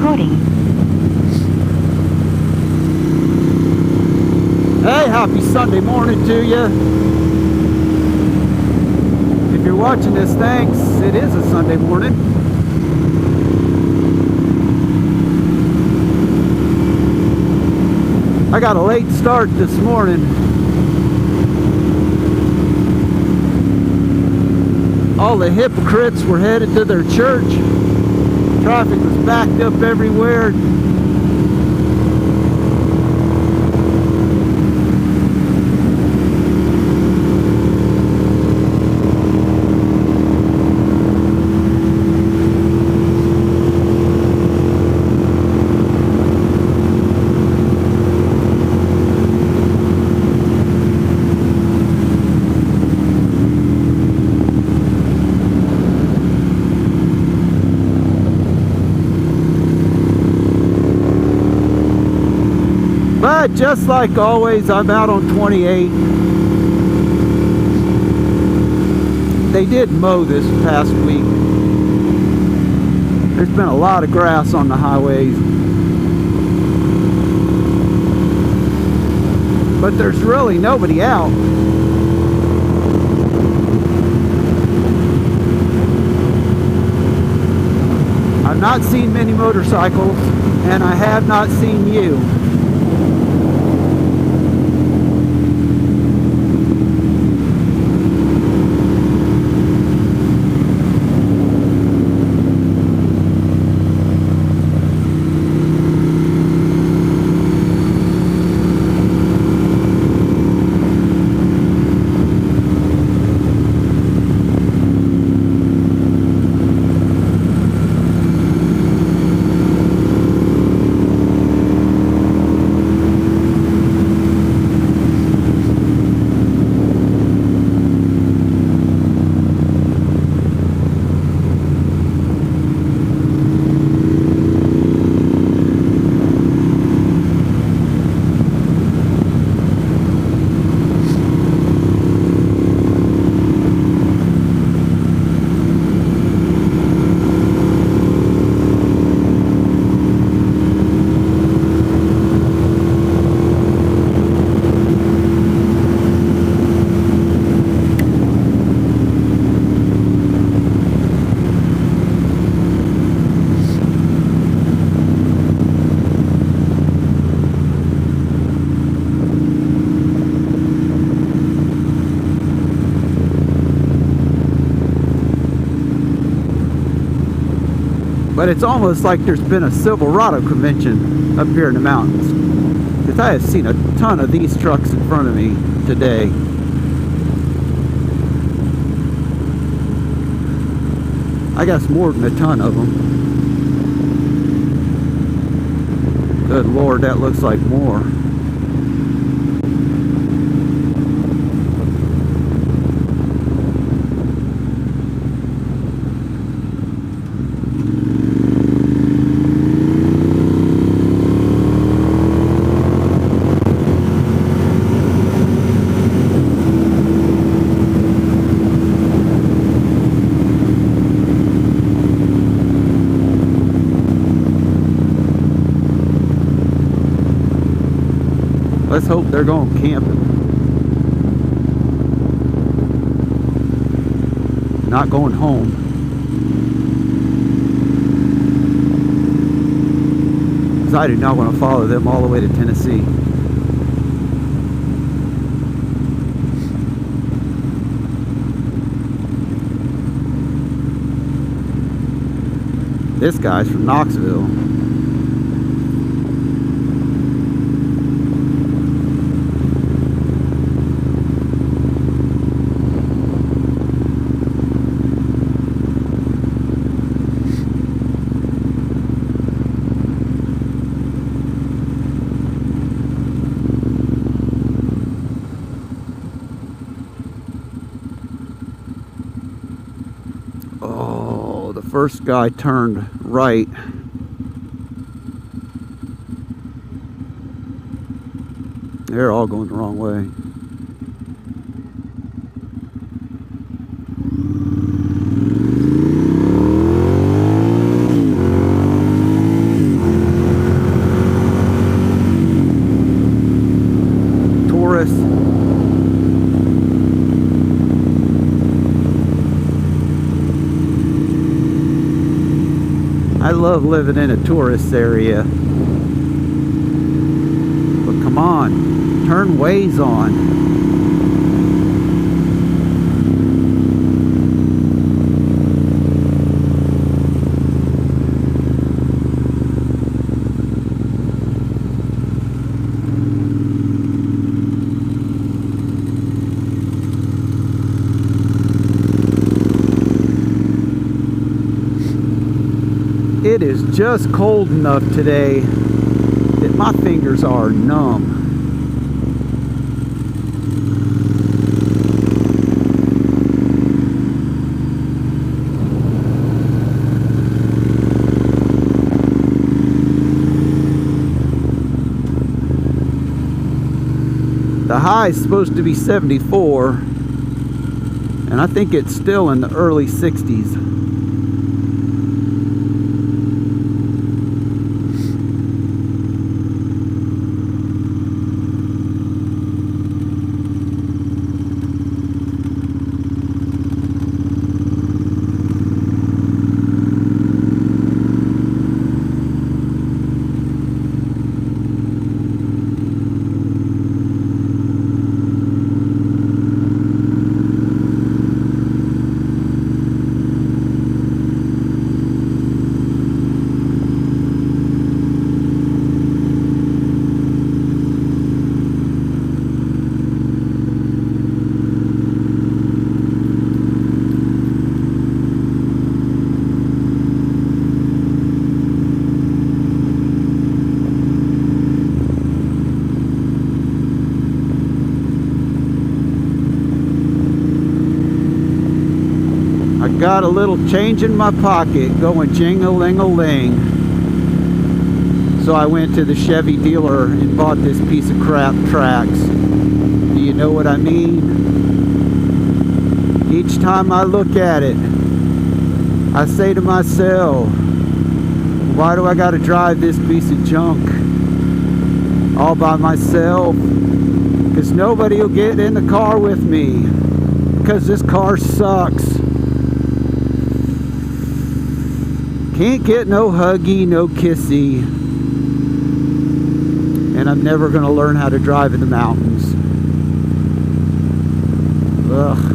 recording. Hey, happy Sunday morning to you. If you're watching this, thanks. It is a Sunday morning. I got a late start this morning. All the hypocrites were headed to their church. Traffic was backed up everywhere. But just like always, I'm out on 28. They did mow this past week. There's been a lot of grass on the highways. But there's really nobody out. I've not seen many motorcycles, and I have not seen you. But it's almost like there's been a Silverado convention up here in the mountains. Because I have seen a ton of these trucks in front of me today. I guess more than a ton of them. Good Lord, that looks like more. Let's hope they're going camping. Not going home. Because I do not want to follow them all the way to Tennessee. This guy's from Knoxville. Oh, the first guy turned right. They're all going the wrong way. love living in a tourist area. But come on, turn Waze on. It is just cold enough today that my fingers are numb. The high is supposed to be 74, and I think it's still in the early 60s. Got a little change in my pocket going jing-a-ling-a-ling. So I went to the Chevy dealer and bought this piece of crap Trax. Do you know what I mean? Each time I look at it, I say to myself, why do I gotta drive this piece of junk all by myself? Because nobody will get in the car with me. Because this car sucks. Can't get no huggy, no kissy. And I'm never going to learn how to drive in the mountains. Ugh.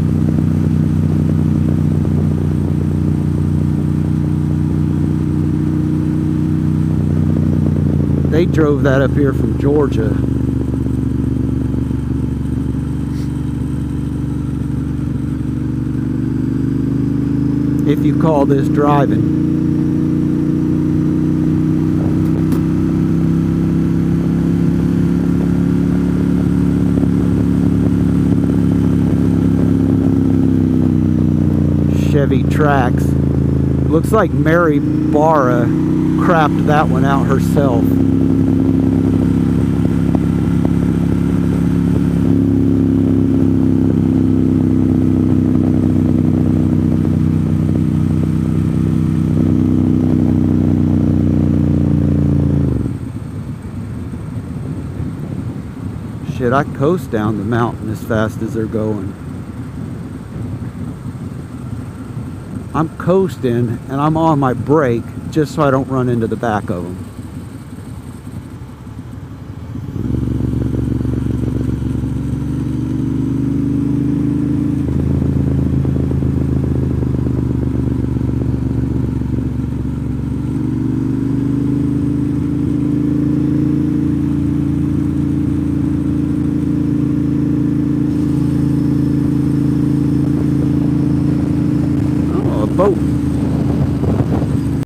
They drove that up here from Georgia. If you call this driving. Chevy Trax. Looks like Mary Barra crapped that one out herself. Shit, I coast down the mountain as fast as they're going. I'm coasting and I'm on my brake just so I don't run into the back of them.